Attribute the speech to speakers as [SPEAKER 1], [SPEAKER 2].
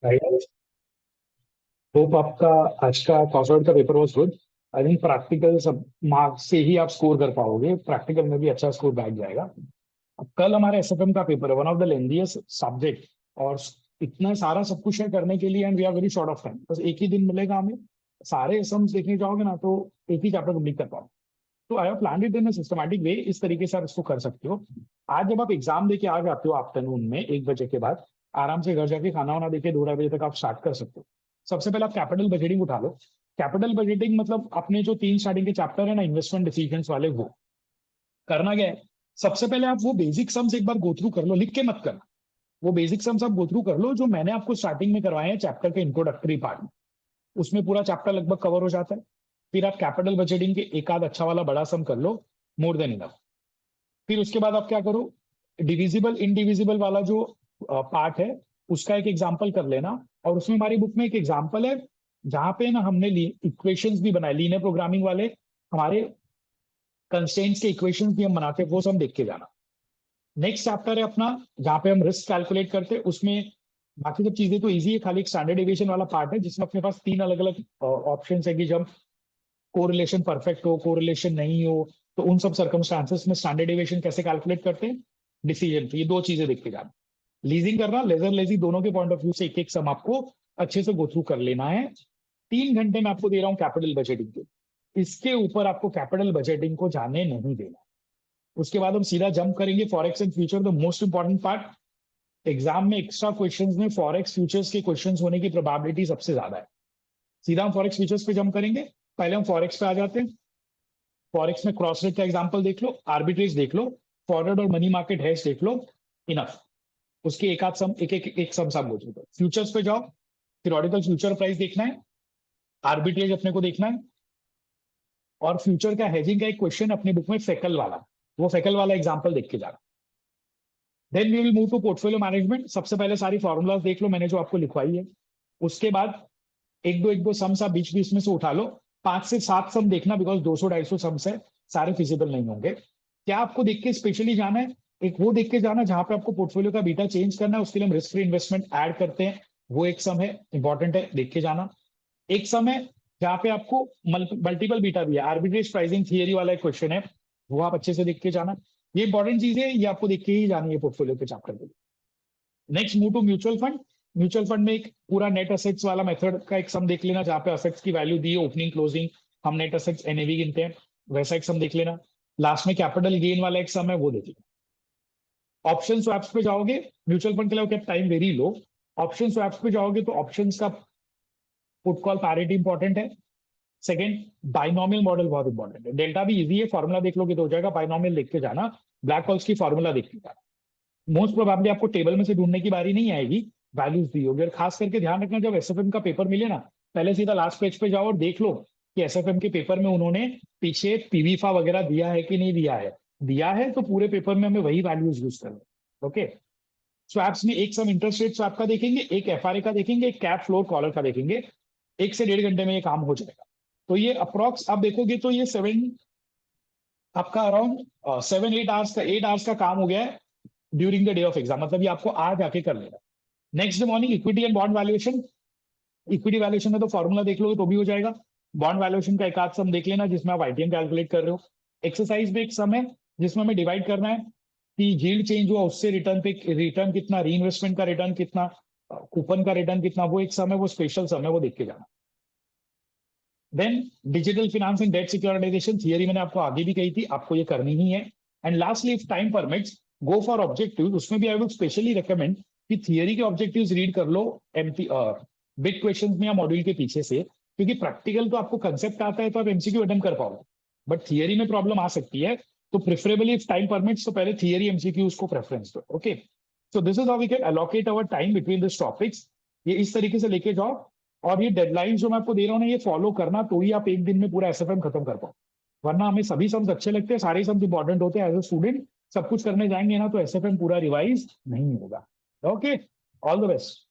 [SPEAKER 1] I hope आपका आज का कॉन्सर्ट का paper was good. I think practical सब मार्क्स से ही आप स्कोर कर पाओगे, प्रैक्टिकल में भी अच्छा स्कोर बैठ जाएगा। अब कल हमारे एसएफएम का पेपर है, one of the lengthiest subject, और इतना सारा सब कुछ है करने के लिए, and we are very short of time. बस एक ही दिन मिलेगा हमें, सारे सम्स देखने जाओगे ना तो एक ही चैप्टर कंप्लीट कर पाओ। तो I have planned it in systematic way, इस तरीके से आप इसको कर सकते हो। आज जब आप एग्जाम देके आ जाते हो आफ्टरनून में 1 बजे के बाद, आराम से घर जाके खाना वाना देके 2 ढाई बजे तक आप स्टार्ट कर सकते हो। सबसे पहले आप कैपिटल बजटिंग उठा लो। कैपिटल बजटिंग मतलब अपने जो 3 स्टार्टिंग के चैप्टर है ना इन्वेस्टमेंट डिसीजंस वाले, वो करना क्या है। सबसे पहले आप वो बेसिक सम्स एक बार गो थ्रू कर लो, लिख के मत करना। वो बेसिक सम्स आप गो थ्रू कर लो जो मैंने आपको स्टार्टिंग में करवाए हैं चैप्टर के इंट्रोडक्टरी पार्ट में। उसमें पूरा चैप्टर लगभग कवर हो जाता है। फिर आप कैपिटल बजटिंग के एक आध अच्छा वाला बड़ा सम कर लो, मोर देन इनफ। फिर उसके बाद आप क्या करो, डिविजिबल इनडिविजिबल वाला जो पार्ट है उसका एक एग्जाम्पल कर लेना। और उसमें हमारी बुक में एक एग्जाम्पल है जहां पे ना हमने इक्वेशंस भी बनाए, लीनियर प्रोग्रामिंग वाले हमारे कंस्ट्रेंट्स के इक्वेशंस भी हम बनाते हैं, वो सब देख के जाना। नेक्स्ट चैप्टर है अपना जहाँ पे हम रिस्क कैलकुलेट करते हैं। उसमें बाकी सब चीजें तो इजी है, खाली एक स्टैंडर्ड डेविएशन वाला पार्ट है जिसमें अपने पास 3 अलग अलग ऑप्शन है कि जब कोरिलेशन परफेक्ट हो, कोरिलेशन नहीं हो, तो उन सब सर्कमस्टांसेस में स्टैंडर्ड डेविएशन कैसे कैलकुलेट करते हैं, डिसीजन। तो ये 2 चीजें देख के जाना। लीजिंग करना, लेजर लेजी, दोनों के पॉइंट ऑफ व्यू से एक एक सम आपको अच्छे से गो थ्रू कर लेना है। 3 घंटे में आपको दे रहा हूँ कैपिटल बजटिंग के, इसके ऊपर आपको कैपिटल बजटिंग को जाने नहीं देना। उसके बाद हम सीधा जंप करेंगे forex and future, the most important part. Exam में एक्स्ट्रा क्वेश्चंस में फॉरेक्स फ्यूचर्स के क्वेश्चंस होने की प्रोबेबिलिटी सबसे ज्यादा है। सीधा हम फॉरेक्स फ्यूचर्स पे जंप करेंगे। पहले हम फॉरेक्स पे आ जाते हैं। फॉरेक्स में क्रॉस रेट का एग्जांपल देख लो, आर्बिट्रेज देख लो, फॉरवर्ड और मनी मार्केट हैश देख लो, इनफ। उसके एक आध सम एक सम सब हो चुका। फ्यूचर्स पे जाओ, थियोरेटिकल फ्यूचर प्राइस देखना है, आर्बिट्रेज अपने को देखना है, और फ्यूचर का हेजिंग का एक क्वेश्चन अपनी बुक में फेकल वाला, वो फेकल वाला एग्जांपल देख के जाना। Then we will move to portfolio management. सबसे पहले सारी फॉर्मूलाज देख लो मैंने जो आपको लिखवाई है। उसके बाद एक दो सम्स आप बीच बीच में से उठा लो। 5 से 7 सम देखना, बिकॉज 200 250 सम्स है, सारे फिजिबल नहीं होंगे। क्या आपको देख के स्पेशली जाना है, एक वो देख के जाना जहां पे आपको पोर्टफोलियो का बीटा चेंज करना है, उसके लिए हम रिस्क फ्री इन्वेस्टमेंट ऐड करते हैं, वो एक सम है, इंपॉर्टेंट है, देख के जाना। एक सम है जहां पे आपको मल्टीपल बीटा भी है, आर्बिट्रेज प्राइसिंग थियरी वाला एक क्वेश्चन है, वो आप अच्छे से देख के जाना। ये इंपॉर्टेंट चीज है, ये आपको देख के ही जानी है पोर्टफोलियो के चैप्टर के। Next move to mutual fund. Mutual fund में एक पूरा नेट असेट्स वाला मेथड का एक सम देख लेना, जहां पे असेट्स की वैल्यू दी है ओपनिंग क्लोजिंग, हम नेट असेट्स एनएवी गिनते हैं, वैसा एक सम देख लेना। लास्ट में कैपिटल गेन वाला एक सम है, वो देख लेना। ऑप्शन स्वैप्स पे जाओगे, म्यूचुअल फंड के लिए time very low. Option swaps पे जाओगे तो ऑप्शन का पुट कॉल पैरिटी इंपॉर्टेंट है। सेकंड, बाइनोमियल मॉडल बहुत इंपॉर्टेंट है। डेल्टा भी इजी है, फॉर्मुला देख लोगे तो हो जाएगा, बाइनोमियल देख के जाना, ब्लैक होल्स की फॉर्मुला देख के जाना। मोस्ट प्रोबेबली आपको टेबल में से ढूंढने की बारी नहीं आएगी, वैल्यूज दी होगी। और खास करके ध्यान रखना, जब एसएफएम का पेपर मिले ना, पहले सीधा लास्ट पेज पे जाओ और देख लो कि एसएफएम के पेपर में उन्होंने पीछे पीवीफा वगैरह दिया है कि नहीं दिया है। दिया है तो पूरे पेपर में हमें वही वैल्यूज यूज करना। ओके, स्वैप्स में एक सम इंटरेस्ट रेट स्वैप का देखेंगे, एक एफआरए का देखेंगे, एक कैप फ्लोर कॉलर का देखेंगे। 1 से 1.5 घंटे में ये काम हो जाएगा। तो ये अप्रोक्स आप देखोगे तो ये आपका अराउंड 7 8 आवर्स का 8 आवर्स का काम हो गया है during the day of exam. मतलब ये आपको आज आके कर लेना। Next day morning equity and bond valuation. Equity valuation में तो फॉर्मूला देख लोगे तो भी हो जाएगा। बॉन्ड वैल्यूएशन का एक आध सम देख लेना जिसमें आप आईटीएम कैलकुलेट कर रहे हो। एक्सरसाइज में एक सम है जिसमें हमें डिवाइड करना है कि यील्ड चेंज हुआ उससे रिटर्न पे रिटर्न कितना, री इन्वेस्टमेंट का रिटर्न कितना, कूपन का रिटर्न कितना, वो एक सम है, वो स्पेशल सम है, वो देख के जाना। Then digital finance and debt securitisation theory मैंने आपको आगे भी कही थी, आपको ये करनी ही है। And lastly if time permits go for objectives. उसमें भी आई वुड स्पेशली रिकमेंड कि थियरी के ऑब्जेक्टिव्स रीड कर लो एमपी बिग क्वेश्चंस में या मॉड्यूल के पीछे से, क्योंकि प्रैक्टिकल तो आपको कंसेप्ट आता है तो आप एमसीक्यू अटेम्प्ट कर पाओगे, बट थियरी में प्रॉब्लम आ सकती है। तो प्रिफरेबली इफ टाइम परमिट्स तो पहले थियरी एमसीक्यूज को प्रेफरेंस दो। Okay, so this is how we can allocate our time between this topics. ये इस तरीके से लेके जाओ, और ये डेडलाइन जो मैं आपको दे रहा हूँ ना, ये फॉलो करना, तो ही आप एक दिन में पूरा एसएफएम खत्म कर पाओ। वरना हमें सभी सम्स अच्छे लगते हैं, सारे सम्स इंपॉर्टेंट होते हैं, एज अ स्टूडेंट सब कुछ करने जाएंगे ना तो एसएफएम पूरा रिवाइज नहीं होगा। Okay, all the best.